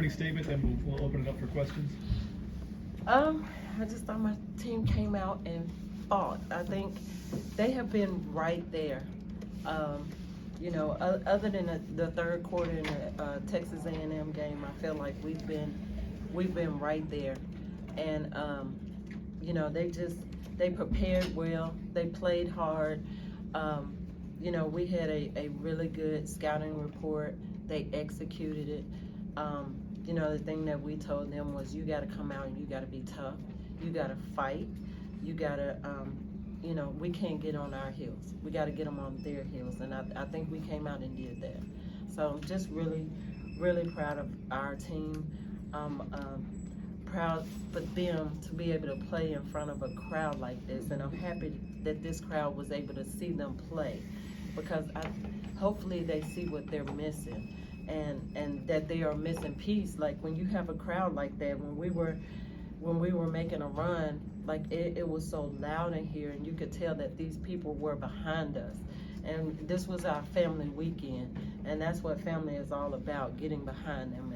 brief statement, then we'll open it up for questions. I just thought my team came out and fought. I think they have been right there. You know, other than the third quarter in the Texas A&M game, I feel like we've been right there. And you know, they prepared well. They played hard. You know, we had a really good scouting report. They executed it. You know, the thing that we told them was, you got to come out and you got to be tough. You got to fight. You got to, you know, we can't get on our heels. We got to get them on their heels. And I think we came out and did that. So I'm just really, really proud of our team. Proud for them to be able to play in front of a crowd like this. And I'm happy that this crowd was able to see them play, because hopefully they see what they're missing. And that they are missing peace. Like when you have a crowd like that, when we were making a run, like it was so loud in here, and you could tell that these people were behind us. And this was our family weekend, and that's what family is all about, getting behind them.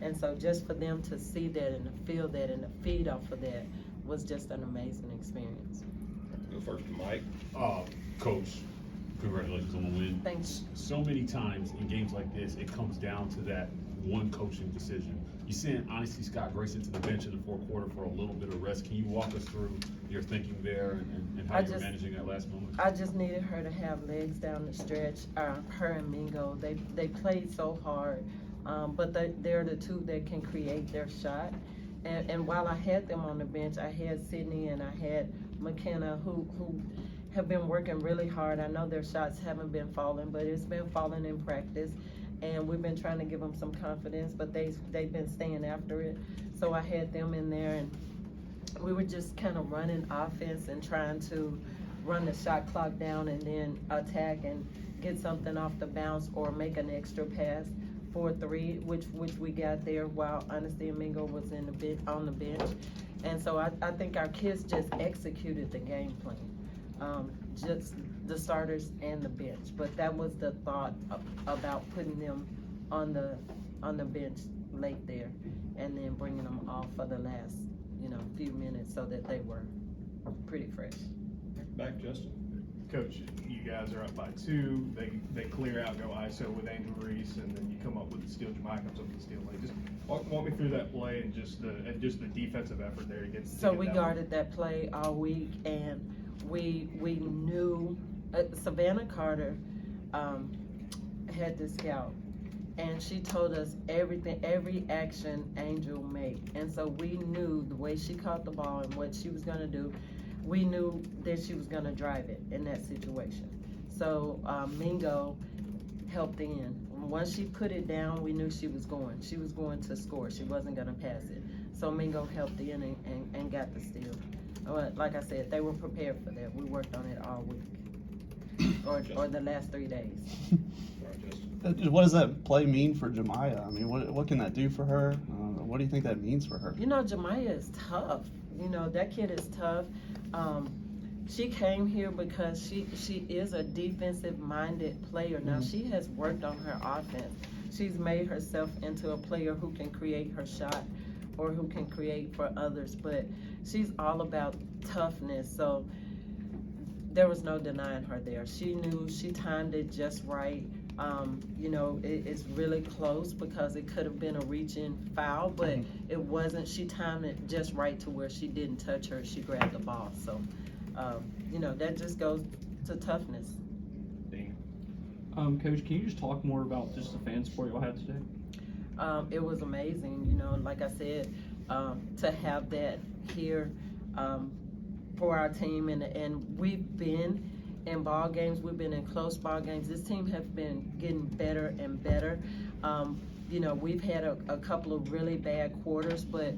And so just for them to see that and to feel that and to feed off of that was just an amazing experience. Go first to Mike. Coach, congratulations on the win. Thanks. So many times in games like this, it comes down to that one coaching decision. You sent, honestly, Scott Grayson to the bench in the fourth quarter for a little bit of rest. Can you walk us through your thinking there and how you're managing that last moment? I just needed her to have legs down the stretch. Her and Mingo, they played so hard, but they're the two that can create their shot. And while I had them on the bench, I had Sydney and I had McKenna, who have been working really hard. I know their shots haven't been falling, but it's been falling in practice. And we've been trying to give them some confidence, but they've been staying after it. So I had them in there, and we were just kind of running offense and trying to run the shot clock down and then attack and get something off the bounce or make an extra pass for 3, which we got there while Honesty and Mingo was on the bench. And so I think our kids just executed the game plan. Just the starters and the bench, but that was the thought about putting them on the bench late there, and then bringing them off for the last, you know, few minutes so that they were pretty fresh. Back, Justin. Coach, you guys are up by 2. They clear out, go ISO with Angel Reese, and then you come up with the steal. Jemiah comes up with the steal late. Just walk me through that play and just the defensive effort there to get. So we guarded that play all week, and we knew Savannah Carter had the scout, and she told us every action Angel made, and so we knew the way she caught the ball and what she was going to do. We knew that she was going to drive it in that situation. So Mingo helped in. Once she put it down, we knew she was going to score. She wasn't going to pass it. So Mingo helped in and got the steal. Like I said, they were prepared for that. We worked on it all week, or the last 3 days. What does that play mean for Jemiah? I mean, what can that do for her? What do you think that means for her? You know, Jemiah is tough. You know, that kid is tough. She came here because she is a defensive-minded player. Now, she has worked on her offense. She's made herself into a player who can create her shot or who can create for others, but she's all about toughness. So there was no denying her there. She knew she timed it just right. You know, it's really close because it could have been a reach-in foul, but it wasn't. She timed it just right to where she didn't touch her. She grabbed the ball. So, you know, that just goes to toughness. Coach, can you just talk more about just the fan support y'all had today? It was amazing. You know, like I said, to have that here for our team, and we've been in ball games, we've been in close ball games. This team has been getting better and better. You know, we've had a couple of really bad quarters, but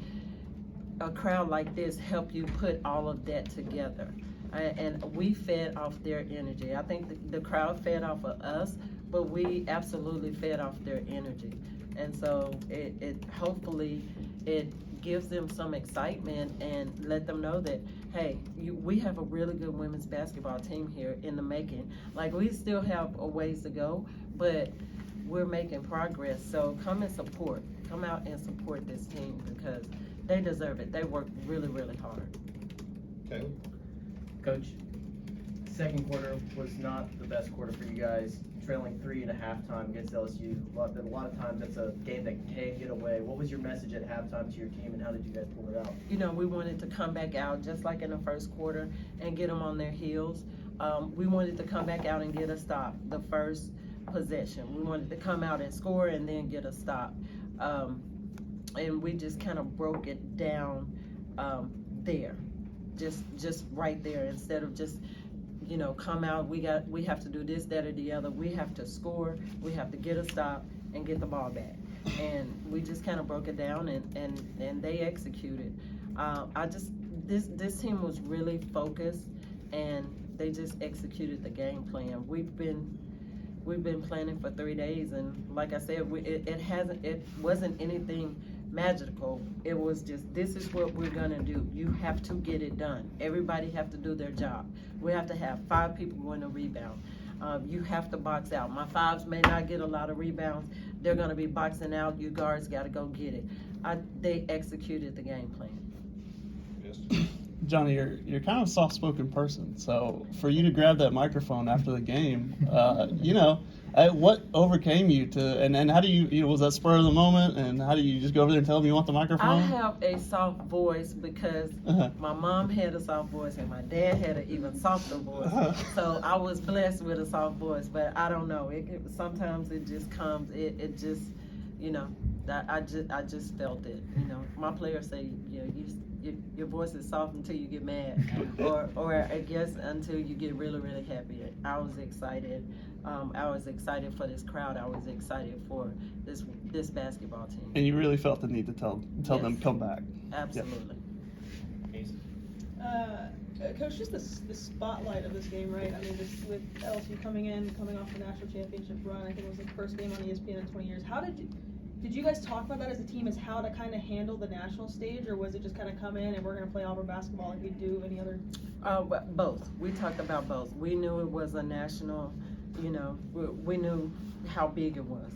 a crowd like this helped you put all of that together. And we fed off their energy. I think the crowd fed off of us, but we absolutely fed off their energy. And so it hopefully it gives them some excitement and let them know that, hey, we have a really good women's basketball team here in the making. Like, we still have a ways to go, but we're making progress. So come and support. come out and support this team because they deserve it. They work really, really hard. Caleb? Coach, second quarter was not the best quarter for you guys, trailing 3 at halftime against LSU. A lot of times that's a game that can get away. What was your message at halftime to your team, and how did you guys pull it out? You know, we wanted to come back out just like in the first quarter and get them on their heels. We wanted to come back out and get a stop the first possession. We wanted to come out and score and then get a stop. And we just kind of broke it down there, just right there, instead of just, you know, come out, we have to do this, that, or the other. We have to score, we have to get a stop and get the ball back. And we just kind of broke it down and they executed. This team was really focused and they just executed the game plan. We've been planning for 3 days, and like I said, it wasn't anything magical. It was just, this is what we're gonna do. You have to get it done. Everybody have to do their job. We have to have 5 people going to rebound. You have to box out. My 5s may not get a lot of rebounds. They're gonna be boxing out. You guards gotta go get it. They executed the game plan. Yes. Johnnie, you're kind of a soft-spoken person, so for you to grab that microphone after the game, you know, what overcame you to, and how do you know, was that spur of the moment, and how do you just go over there and tell them you want the microphone? I have a soft voice because my mom had a soft voice and my dad had an even softer voice. So I was blessed with a soft voice, but I don't know. Sometimes it just comes. It just, you know, I just felt it. You know, my players say, you know, your voice is soft until you get mad, or I guess until you get really, really happy. I was excited. I was excited for this crowd. I was excited for this basketball team. And you really felt the need to tell Yes. them come back. Absolutely. Coach, just the spotlight of this game, right? I mean, with LSU coming off the national championship run, I think it was the first game on ESPN in 20 years. How did you guys talk about that as a team, as how to kind of handle the national stage, or was it just kind of come in and we're going to play Auburn basketball like we do any other? Both. We talked about both. We knew it was a national, you know, we knew how big it was.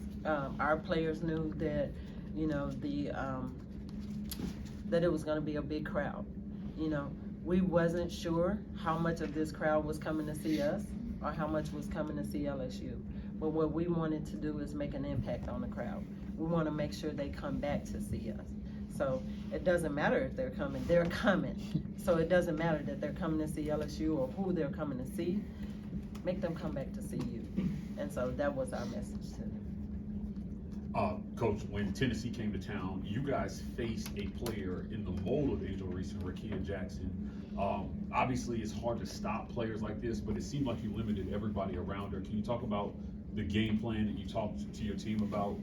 Our players knew that, you know, that it was going to be a big crowd. You know, we wasn't sure how much of this crowd was coming to see us or how much was coming to see LSU. But what we wanted to do is make an impact on the crowd. We want to make sure they come back to see us. So it doesn't matter if they're coming. So it doesn't matter that they're coming to see LSU or who they're coming to see. Make them come back to see you. And so that was our message to them. Coach, when Tennessee came to town, you guys faced a player in the mold of Angel Reese and Rakia Jackson. Obviously, it's hard to stop players like this, but it seemed like you limited everybody around her. Can you talk about the game plan that you talked to your team about,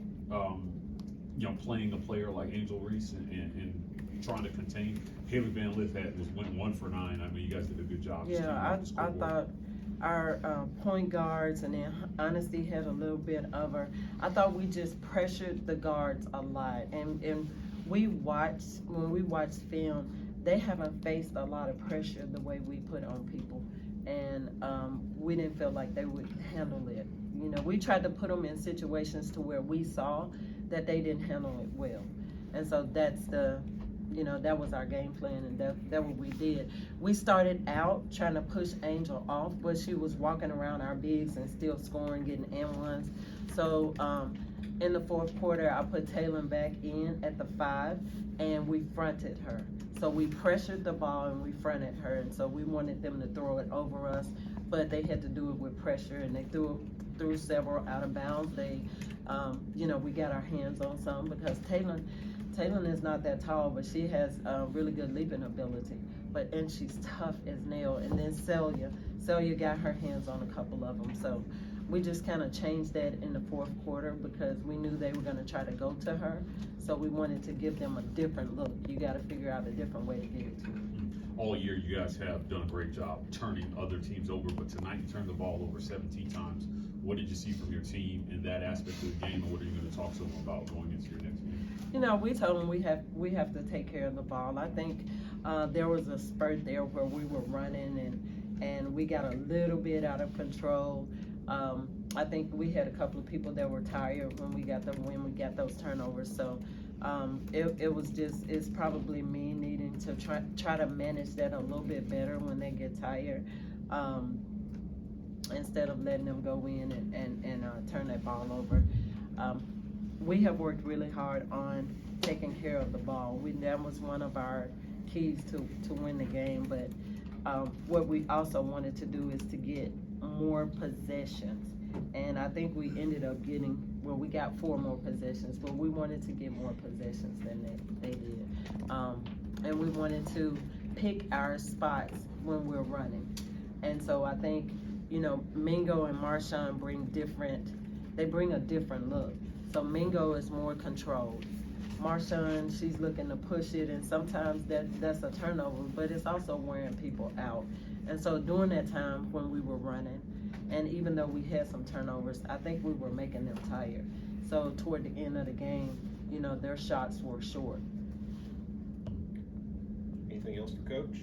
you know, playing a player like Angel Reese and trying to contain? Haley Van Lith went 1 for 9. I mean, you guys did a good job. Yeah, I thought our point guards, and then Honesty had a little bit of her. I thought we just pressured the guards a lot, and when we watched film, they haven't faced a lot of pressure the way we put on people, and we didn't feel like they would handle it. You know, we tried to put them in situations to where we saw that they didn't handle it well, and so that's that was our game plan, and that's what we did. We started out trying to push Angel off, but she was walking around our bigs and still scoring, getting and-ones. So in the fourth quarter, I put Taylor back in at the 5, and we fronted her. So we pressured the ball and we fronted her, and so we wanted them to throw it over us, but they had to do it with pressure, and they threw several out of bounds. They, we got our hands on some because Taylor is not that tall, but she has really good leaping ability. And she's tough as nail. And then Celia got her hands on a couple of them. So we just kind of changed that in the fourth quarter because we knew they were going to try to go to her. So we wanted to give them a different look. You got to figure out a different way to get it to her. All year, you guys have done a great job turning other teams over, but tonight you turned the ball over 17 times. What did you see from your team in that aspect of the game, and what are you going to talk to them about going into your next game? You know, we told them we have to take care of the ball. I think there was a spurt there where we were running and we got a little bit out of control. I think we had a couple of people that were tired when we got those turnovers. So It was just, it's probably me needing to try to manage that a little bit better when they get tired. Instead of letting them go in and turn that ball over. We have worked really hard on taking care of the ball. That was one of our keys to win the game, but what we also wanted to do is to get more possessions. And I think we ended up we got 4 more possessions, but we wanted to get more possessions than they did. And we wanted to pick our spots when we're running. And so I think, Mingo and Marshawn bring a different look. So Mingo is more controlled. Marshawn, she's looking to push it, and sometimes that's a turnover, but it's also wearing people out. And so during that time when we were running, and even though we had some turnovers, I think we were making them tired. So toward the end of the game, their shots were short. Anything else for Coach?